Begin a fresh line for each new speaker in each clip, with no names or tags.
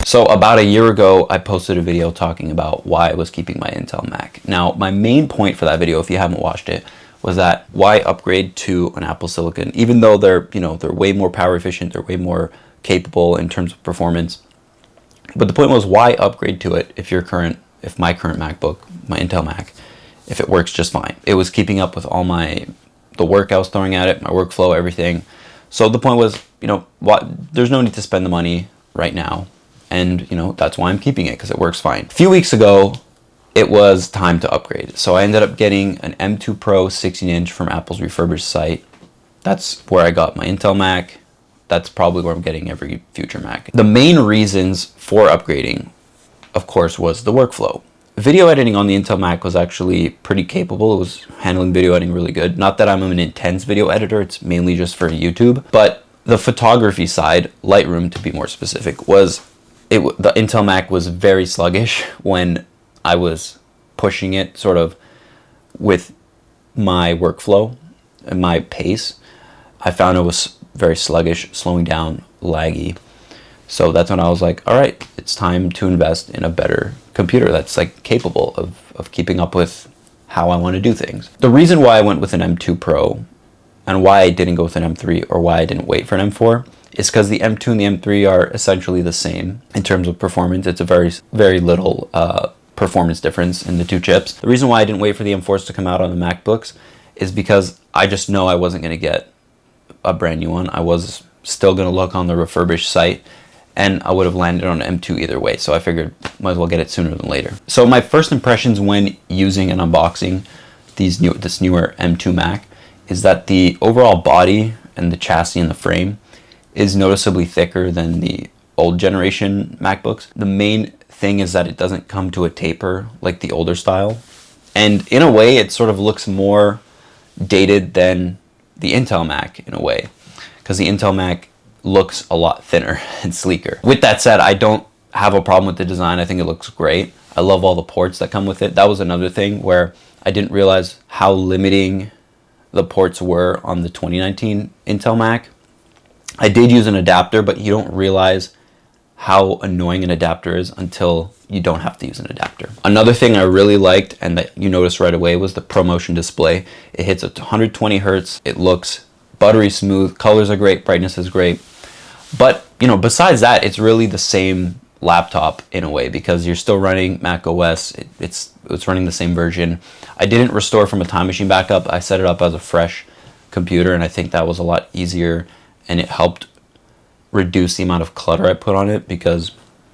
So about a year ago, I posted a video talking about why I was keeping my Intel Mac. Now, my main point for that video, if you haven't watched it, was that why upgrade to an Apple Silicon, even though they're way more power efficient, they're way more capable in terms of performance. But the point was, why upgrade to it if my current MacBook, my Intel Mac, if it works just fine. It was keeping up with all the work I was throwing at it, my workflow, everything. So the point was, there's no need to spend the money right now. And, that's why I'm keeping it, because it works fine. A few weeks ago, it was time to upgrade. So I ended up getting an M2 Pro 16-inch from Apple's refurbished site. That's where I got my Intel Mac. That's probably where I'm getting every future Mac. The main reasons for upgrading, of course, was the workflow. Video editing on the Intel Mac was actually pretty capable. It was handling video editing really good. Not that I'm an intense video editor, it's mainly just for YouTube. But the photography side, Lightroom to be more specific, the Intel Mac was very sluggish when I was pushing it sort of with my workflow and my pace. I found it was very sluggish, slowing down, laggy. So that's when I was like, all right, it's time to invest in a better computer that's like capable of keeping up with how I want to do things. The reason why I went with an M2 Pro and why I didn't go with an M3 or why I didn't wait for an M4 is because the M2 and the M3 are essentially the same in terms of performance. It's a very, very little performance difference in the two chips. The reason why I didn't wait for the M4s to come out on the MacBooks is because I just know I wasn't going to get a brand new one. I was still going to look on the refurbished site, and I would have landed on an M2 either way. So I figured might as well get it sooner than later. So my first impressions when using and unboxing this newer M2 Mac is that the overall body and the chassis and the frame is noticeably thicker than the old generation MacBooks. The main thing is that it doesn't come to a taper like the older style. And in a way, it sort of looks more dated than the Intel Mac in a way, because the Intel Mac looks a lot thinner and sleeker. With that said, I don't have a problem with the design. I think it looks great. I love all the ports that come with it. That was another thing where I didn't realize how limiting the ports were on the 2019 Intel Mac. I did use an adapter, but you don't realize how annoying an adapter is until you don't have to use an adapter. Another thing I really liked and that you noticed right away was the ProMotion display. It hits at 120 hertz. It looks buttery smooth. Colors are great. Brightness is great. But, besides that, it's really the same laptop in a way because you're still running Mac OS. It's running the same version. I didn't restore from a Time Machine backup. I set it up as a fresh computer, and I think that was a lot easier, and it helped reduce the amount of clutter I put on it because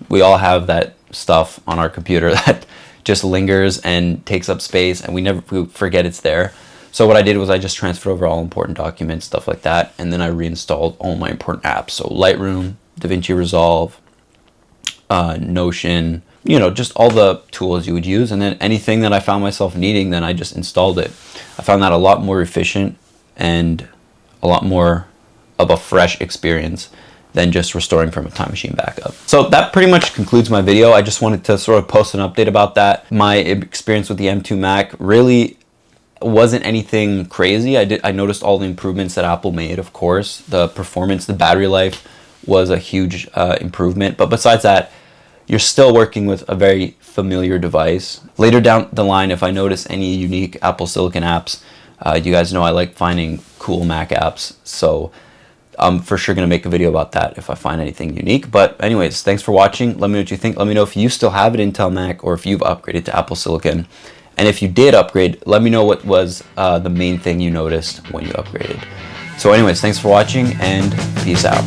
we all have that stuff on our computer that just lingers and takes up space, and we forget it's there. So what I did was I just transferred over all important documents, stuff like that, and then I reinstalled all my important apps. So Lightroom, DaVinci Resolve, Notion, just all the tools you would use. And then anything that I found myself needing, then I just installed it. I found that a lot more efficient and a lot more of a fresh experience than just restoring from a Time Machine backup. So that pretty much concludes my video. I just wanted to sort of post an update about that. My experience with the M2 Mac really wasn't anything crazy. I noticed all the improvements that Apple made, of course. The performance, the battery life was a huge improvement. But besides that, you're still working with a very familiar device. Later down the line, if I notice any unique Apple Silicon apps, you guys know I like finding cool Mac apps. So I'm for sure going to make a video about that if I find anything unique. But anyways, thanks for watching. Let me know what you think. Let me know if you still have an Intel Mac or if you've upgraded to Apple Silicon. And if you did upgrade, let me know what was the main thing you noticed when you upgraded. So anyways, thanks for watching and peace out.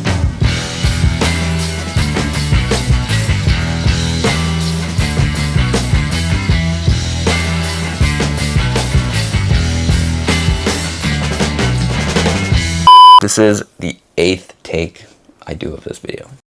This is the 8th take I do of this video.